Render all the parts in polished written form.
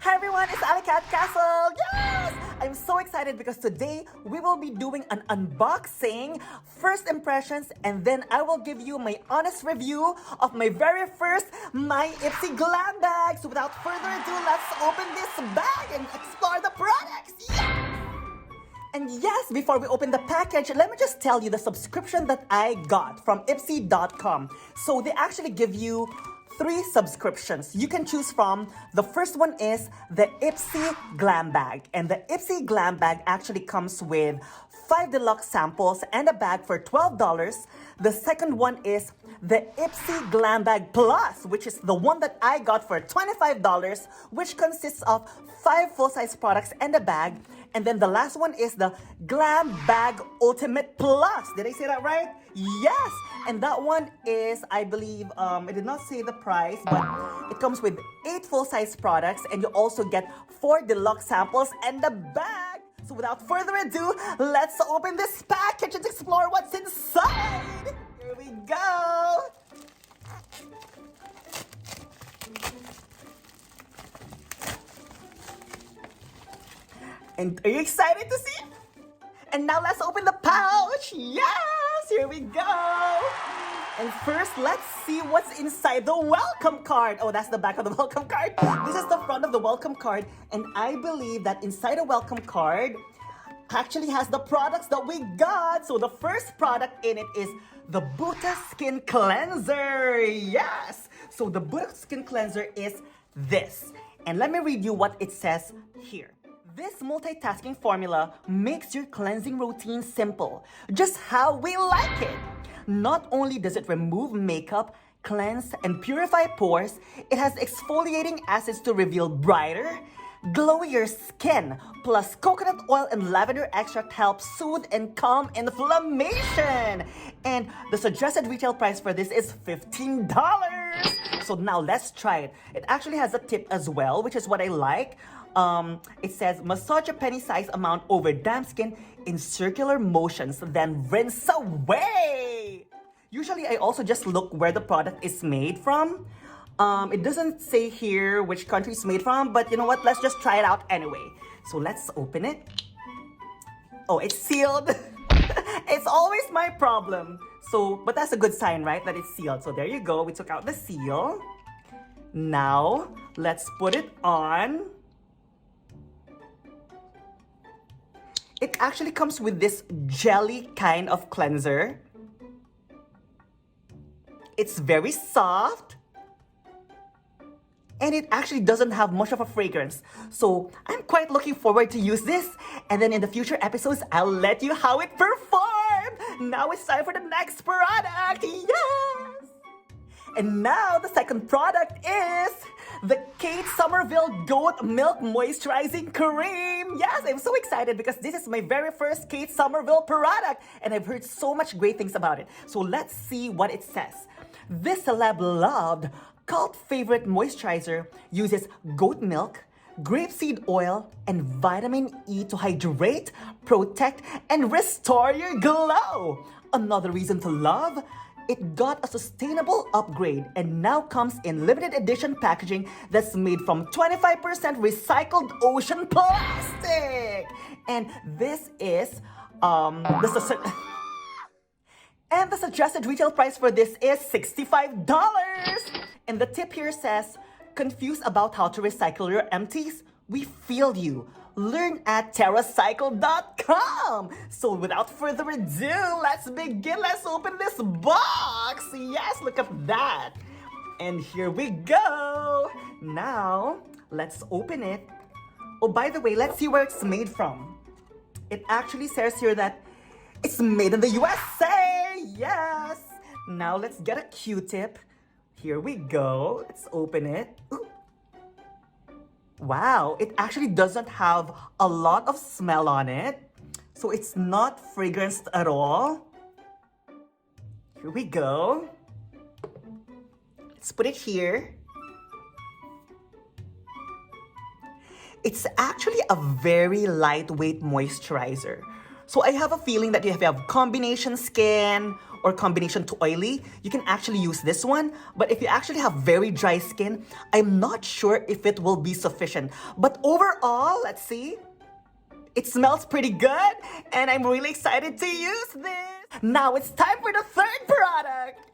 Hi everyone, it's Allycat Castle. Yes! I'm so excited because today we will be doing an unboxing, first impressions, and then I will give you my honest review of my very first My Ipsy Glam bag. So without further ado, let's open this bag and explore the products. Yes! And yes, before we open the package, let me just tell you the subscription that I got from Ipsy.com. So they actually give you 3 subscriptions you can choose from. The first one is the Ipsy Glam bag. And the Ipsy Glam bag actually comes with 5 deluxe samples and a bag for $12. The second one is the Ipsy Glam Bag Plus, which is the one that I got for $25, which consists of 5 full-size products and a bag. And then the last one is the Glam Bag Ultimate Plus. Did I say that right? Yes! And that one is, I believe, it did not say the price, but it comes with 8 full-size products, and you also get 4 deluxe samples and a bag. So without further ado, let's open this package and explore what's inside. Here we go. And are you excited to see? And now let's open the pouch. Yes, here we go. And first, let's see what's inside the welcome card. Oh, that's the back of the welcome card. This is the front of the welcome card. And I believe that inside a welcome card actually has the products that we got. So the first product in it is the Buddha Skin Cleanser. Yes. So the Buddha Skin Cleanser is this. And let me read you what it says here. This multitasking formula makes your cleansing routine simple, just how we like it. Not only does it remove makeup, cleanse, and purify pores, it has exfoliating acids to reveal brighter, glowier skin, plus coconut oil and lavender extract helps soothe and calm inflammation. And the suggested retail price for this is $15. So now let's try it. It actually has a tip as well, which is what I like. It says massage a penny-sized amount over damp skin in circular motions, then rinse away. Usually, I also just look where the product is made from. It doesn't say here which country it's made from, but you know what? Let's just try it out anyway. So let's open it. Oh, it's sealed. It's always my problem. So, but that's a good sign, right? That it's sealed. So there you go. We took out the seal. Now, let's put it on. It actually comes with this jelly kind of cleanser. It's very soft. And it actually doesn't have much of a fragrance. So I'm quite looking forward to use this. And then in the future episodes, I'll let you how it performed. Now it's time for the next product. Yes! And now the second product is the Kate Somerville Goat Milk Moisturizing Cream. Yes, I'm so excited because this is my very first Kate Somerville product and I've heard so much great things about it. So let's see what it says. This celeb-loved cult favorite moisturizer uses goat milk, grapeseed oil, and vitamin E to hydrate, protect, and restore your glow. Another reason to love? It got a sustainable upgrade and now comes in limited edition packaging that's made from 25% recycled ocean plastic. And this is the suggested retail price for this is $65. And the tip here says, confused about how to recycle your empties? We feel you. Learn at TerraCycle.com. So without further ado, let's begin. Let's open this box. Yes, look at that. And here we go. Now, let's open it. Oh, by the way, let's see where it's made from. It actually says here that it's made in the USA. Yes. Now let's get a Q-tip. Here we go. Let's open it. Ooh. Wow, it actually doesn't have a lot of smell on it. So it's not fragranced at all. Here we go. Let's put it here. It's actually a very lightweight moisturizer. So I have a feeling that if you have combination skin or combination to oily, you can actually use this one. But if you actually have very dry skin, I'm not sure if it will be sufficient. But overall, let's see. It smells pretty good, and I'm really excited to use this. Now it's time for the third product.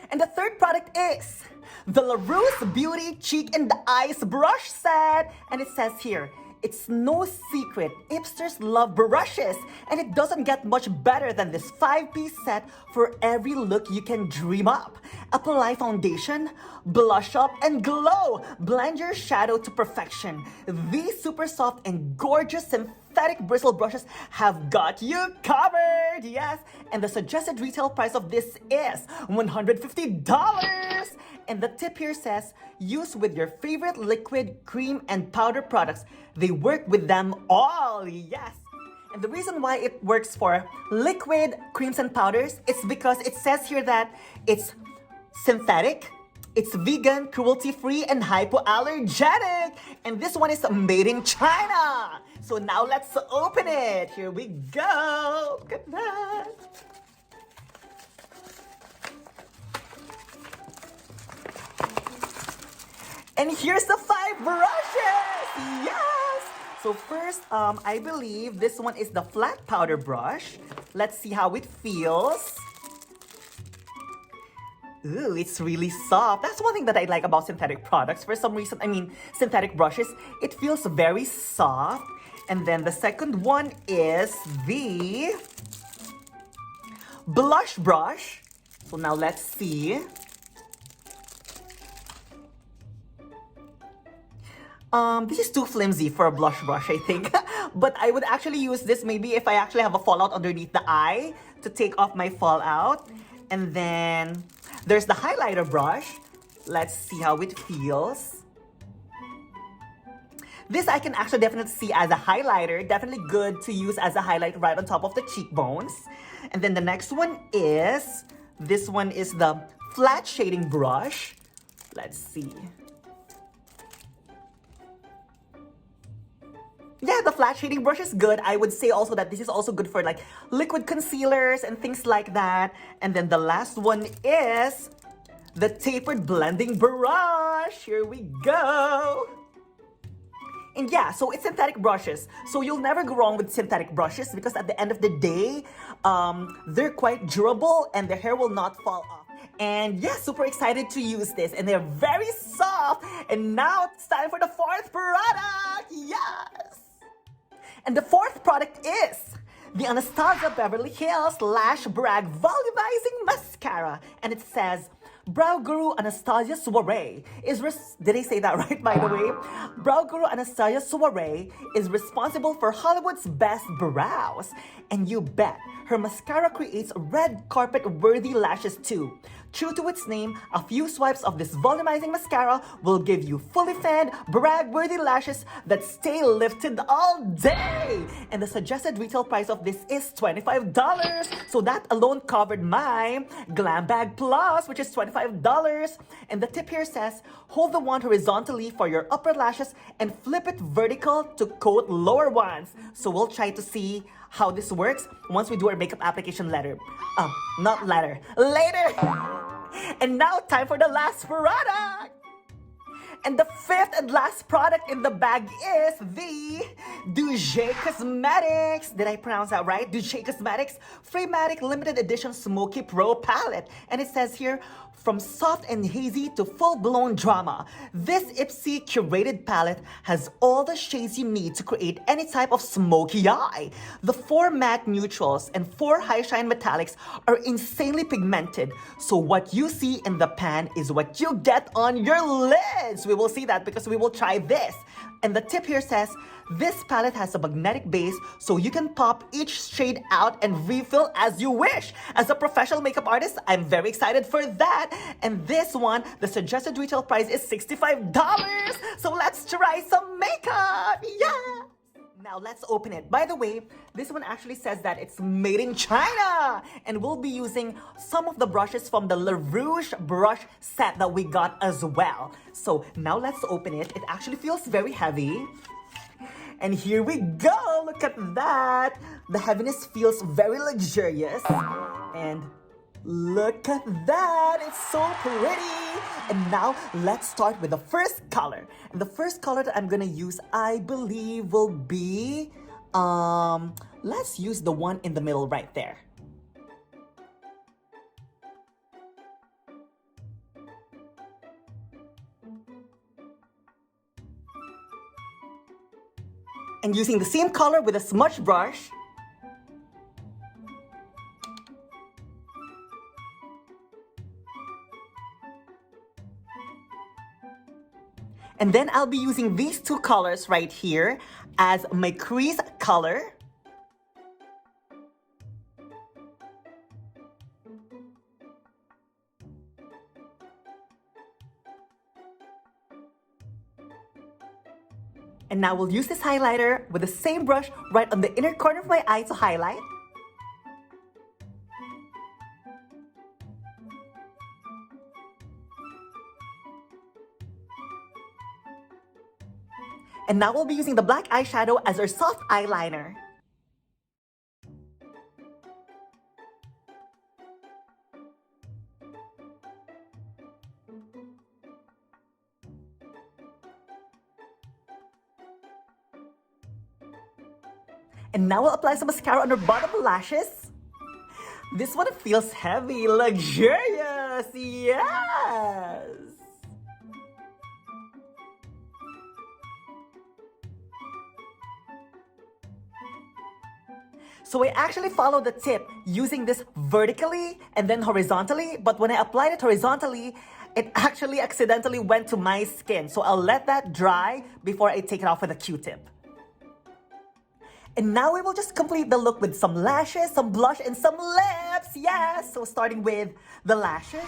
And the third product is the LaRousse Beauty Cheek and Eyes Brush Set. And it says here, it's no secret, hipsters love brushes, and it doesn't get much better than this 5-piece set for every look you can dream up. Apply foundation, blush up, and glow. Blend your shadow to perfection. These super soft and gorgeous synthetic bristle brushes have got you covered, yes. And the suggested retail price of this is $150. And the tip here says, use with your favorite liquid, cream, and powder products. They work with them all, yes. And the reason why it works for liquid, creams, and powders is because it says here that it's synthetic, it's vegan, cruelty-free, and hypoallergenic. And this one is made in China. So now let's open it. Here we go. Look at that. And here's the 5 brushes! Yes! So first, I believe this one is the flat powder brush. Let's see how it feels. Ooh, it's really soft. That's one thing that I like about synthetic products. For some reason, synthetic brushes, it feels very soft. And then the second one is the blush brush. So now let's see. This is too flimsy for a blush brush, I think. But I would actually use this maybe if I actually have a fallout underneath the eye to take off my fallout. And then there's the highlighter brush. Let's see how it feels. This I can actually definitely see as a highlighter. Definitely good to use as a highlight right on top of the cheekbones. And then the next one is, this one is the flat shading brush. Let's see. Yeah, the flat shading brush is good. I would say also that this is also good for like liquid concealers and things like that. And then the last one is the tapered blending brush. Here we go. And yeah, so it's synthetic brushes. So you'll never go wrong with synthetic brushes because at the end of the day, they're quite durable and the hair will not fall off. And yeah, super excited to use this. And they're very soft. And now it's time for the fourth product. Yes! And the fourth product is the Anastasia Beverly Hills Lash Brag Volumizing Mascara. And it says, Brow Guru Anastasia Soiree is did I say that right, by the way? Brow Guru Anastasia Soiree is responsible for Hollywood's best brows. And you bet, her mascara creates red carpet-worthy lashes too. True to its name, a few swipes of this volumizing mascara will give you fully fanned, brag-worthy lashes that stay lifted all day. And the suggested retail price of this is $25. So that alone covered my Glam Bag Plus, which is $25. And the tip here says, hold the wand horizontally for your upper lashes and flip it vertical to coat lower ones. So we'll try to see how this works once we do our makeup application later. Later. And now time for the last product. And the fifth and last product in the bag is the Dujet Cosmetics. Did I pronounce that right? Dujet Cosmetics Framatic Limited Edition Smoky Pro Palette. And it says here, from soft and hazy to full-blown drama, this Ipsy curated palette has all the shades you need to create any type of smoky eye. The 4 matte neutrals and 4 high-shine metallics are insanely pigmented. So what you see in the pan is what you get on your lids. We will see that because we will try this. And the tip here says, this palette has a magnetic base so you can pop each shade out and refill as you wish. As a professional makeup artist, I'm very excited for that. And this one, the suggested retail price is $65. So let's try some makeup. Yeah! Now let's open it. By the way, this one actually says that it's made in China. And we'll be using some of the brushes from the LaRouche brush set that we got as well. So now let's open it. It actually feels very heavy. And here we go. Look at that. The heaviness feels very luxurious. And Look at that, it's so pretty. And now let's start with the first color. And the first color that I'm gonna use, I believe, will be, let's use the one in the middle right there. And using the same color with a smudge brush, and then I'll be using these two colors right here as my crease color. And now we'll use this highlighter with the same brush right on the inner corner of my eye to highlight. And now we'll be using the black eyeshadow as our soft eyeliner. And now we'll apply some mascara on our bottom lashes. This one feels heavy, luxurious, yes! So I actually followed the tip using this vertically and then horizontally, but when I applied it horizontally, it actually accidentally went to my skin. So I'll let that dry before I take it off with a Q-tip. And now we will just complete the look with some lashes, some blush, and some lips. Yes! So starting with the lashes.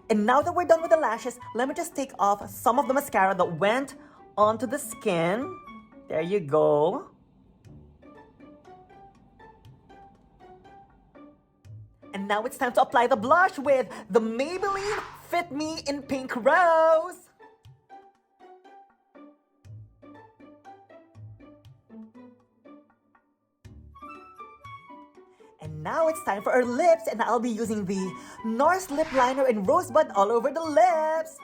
And now that we're done with the lashes, let me just take off some of the mascara that went onto the skin. There you go. And now it's time to apply the blush with the Maybelline Fit Me in Pink Rose. And now it's time for our lips, and I'll be using the NARS lip liner in Rosebud all over the lips.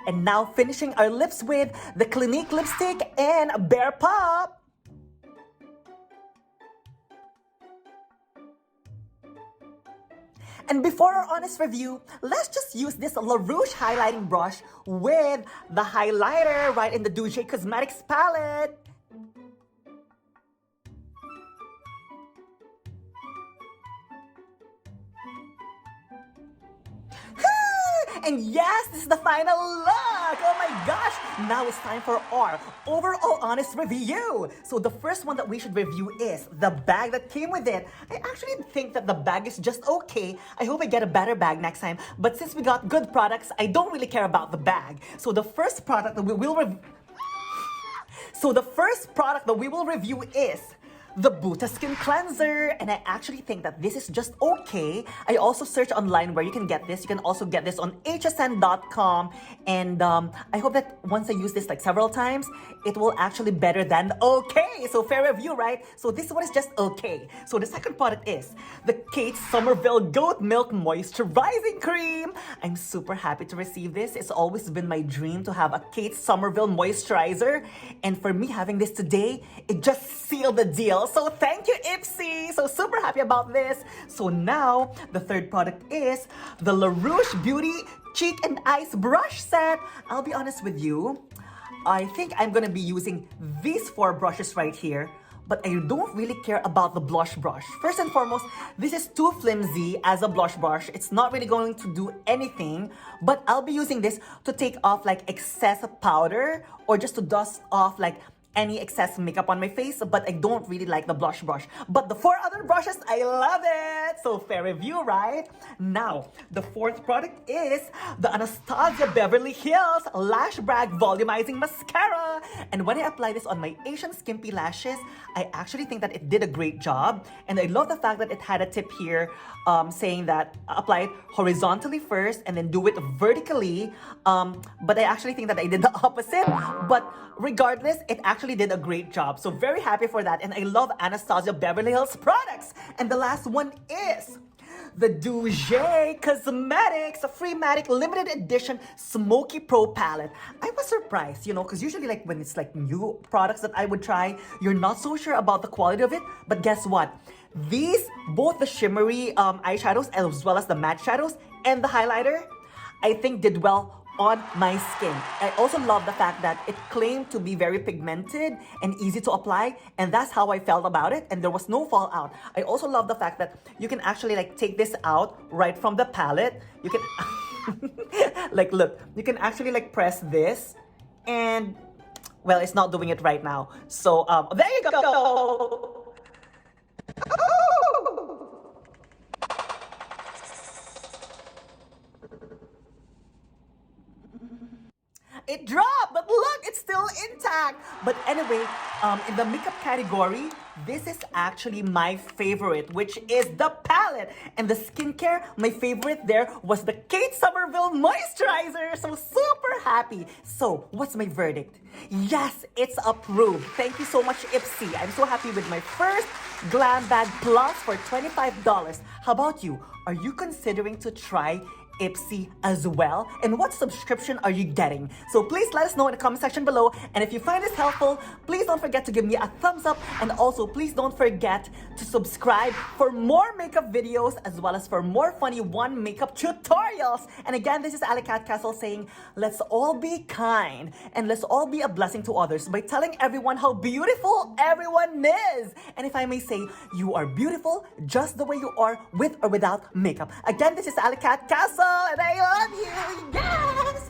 And now finishing our lips with the Clinique lipstick and Bear Pop. And before our honest review, let's just use this La Rouge highlighting brush with the highlighter right in the Douce Cosmetics palette. And yes, this is the final look! Oh my gosh! Now it's time for our overall honest review. So the first one that we should review is the bag that came with it. I actually think that the bag is just okay. I hope I get a better bag next time. But since we got good products, I don't really care about the bag. So the first product that we will review is the Buta Skin Cleanser, and I actually think that this is just okay. I also searched online where you can get this. You can also get this on hsn.com, and I hope that once I use this like several times, it will actually better than okay. So fair review, right? So this one is just okay. So the second product is the Kate Somerville Goat Milk Moisturizing Cream. I'm super happy to receive this. It's always been my dream to have a Kate Somerville moisturizer, and for me having this today, it just sealed the deal. So thank you, Ipsy. So super happy about this. So now the third product is the La Rouge Beauty Cheek and Eyes Brush Set. I'll be honest with you, I think I'm gonna be using these 4 brushes right here, but I don't really care about the blush brush. First and foremost, this is too flimsy as a blush brush. It's not really going to do anything, but I'll be using this to take off like excess powder or just to dust off like any excess makeup on my face, but I don't really like the blush brush. But the 4 other brushes, I love it! So fair review, right? Now, the 4th product is the Anastasia Beverly Hills Lash Brag Volumizing Mascara. And when I apply this on my Asian skimpy lashes, I actually think that it did a great job. And I love the fact that it had a tip here saying that apply it horizontally first and then do it vertically. But I actually think that I did the opposite. But regardless, it actually did a great job. So very happy for that. And I love Anastasia Beverly Hills products. And the last one is the Douge Cosmetics Framatic Limited Edition Smoky Pro Palette. I was surprised, you know, because usually like when it's like new products that I would try, you're not so sure about the quality of it. But guess what? These, both the shimmery eyeshadows as well as the matte shadows and the highlighter, I think did well on my skin. I also love the fact that it claimed to be very pigmented and easy to apply, and that's how I felt about it, and there was no fallout. I also love the fact that you can actually like take this out right from the palette. You can like look, you can actually like press this, and well, it's not doing it right now. So there you go. It dropped, but look, it's still intact. But anyway, in the makeup category, this is actually my favorite, which is the palette. And the skincare, my favorite there was the Kate Somerville Moisturizer. So super happy. So what's my verdict? Yes, it's approved. Thank you so much, Ipsy. I'm so happy with my first Glam Bag Plus for $25. How about you? Are you considering to try Ipsy as well? And what subscription are you getting? So please let us know in the comment section below. And if you find this helpful, please don't forget to give me a thumbs up. And also please don't forget to subscribe for more makeup videos as well as for more funny one makeup tutorials. And again, this is Allycat Castle saying, let's all be kind and let's all be a blessing to others by telling everyone how beautiful everyone is. And if I may say, you are beautiful just the way you are, with or without makeup. Again, this is Allycat Castle, and I love you. Yes!